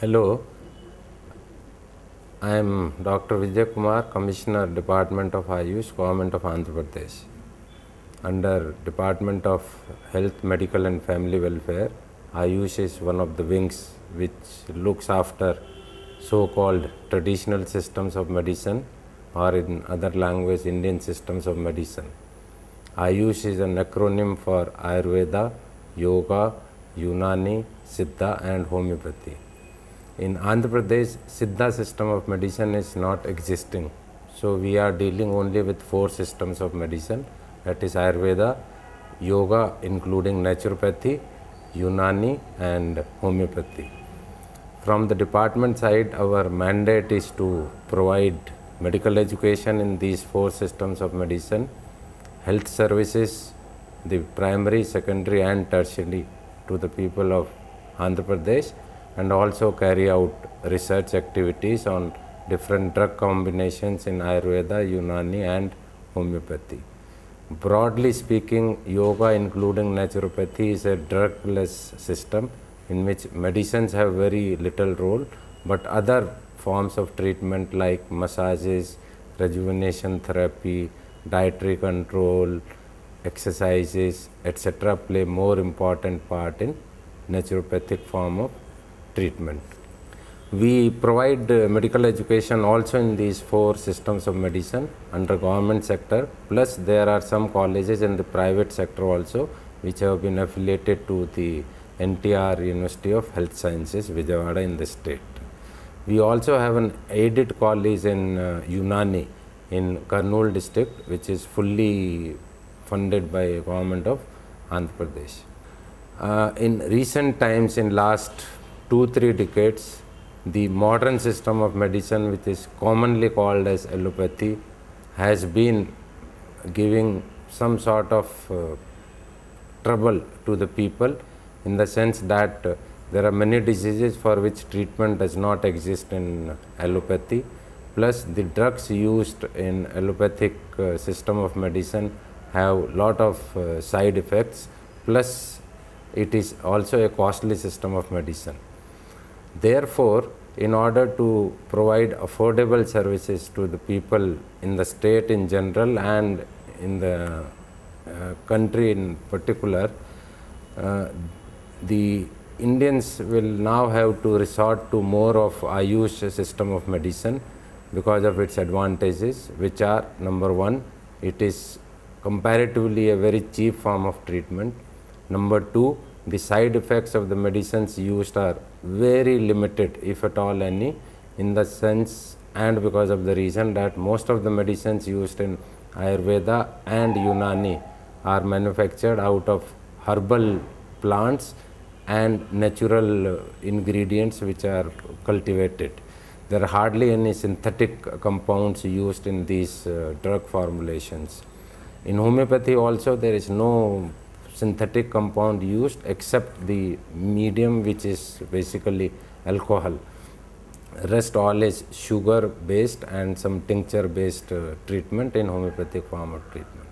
Hello, I am Dr. Vijay Kumar, Commissioner, Department of Ayush, Government of Andhra Pradesh. Under Department of Health, Medical and Family Welfare, Ayush is one of the wings which looks after so-called traditional systems of medicine, or in other language, Indian systems of medicine. Ayush is an acronym for Ayurveda, Yoga, Unani, Siddha and Homeopathy. In Andhra Pradesh, Siddha system of medicine is not existing. So we are dealing only with 4 systems of medicine, that is Ayurveda, Yoga including naturopathy, Unani and Homeopathy. From the department side, our mandate is to provide medical education in these 4 systems of medicine, health services, the primary, secondary and tertiary to the people of Andhra Pradesh, and also carry out research activities on different drug combinations in Ayurveda, Unani and Homeopathy. Broadly speaking, yoga including naturopathy is a drugless system in which medicines have very little role, but other forms of treatment like massages, rejuvenation therapy, dietary control, exercises, etc. play more important part in naturopathic form of treatment. We provide medical education also in these 4 systems of medicine under government sector, plus there are some colleges in the private sector also which have been affiliated to the NTR University of Health Sciences, Vijayawada in the state. We also have an aided college in Unani in Kurnool district, which is fully funded by government of Andhra Pradesh. In recent times, in last 2-3 decades, the modern system of medicine, which is commonly called as allopathy, has been giving some sort of trouble to the people, in the sense that there are many diseases for which treatment does not exist in allopathy, plus the drugs used in allopathic system of medicine have lot of side effects, plus it is also a costly system of medicine. Therefore, in order to provide affordable services to the people in the state in general and in the country in particular, the Indians will now have to resort to more of Ayush system of medicine because of its advantages, which are: number 1, it is comparatively a very cheap form of treatment. Number 2, the side effects of the medicines used are very limited, if at all any, in the sense and because of the reason that most of the medicines used in Ayurveda and Unani are manufactured out of herbal plants and natural ingredients which are cultivated. There are hardly any synthetic compounds used in these drug formulations. In homeopathy also, there is no synthetic compound used except the medium, which is basically alcohol. Rest all is sugar based and some tincture based treatment in homeopathic form of treatment.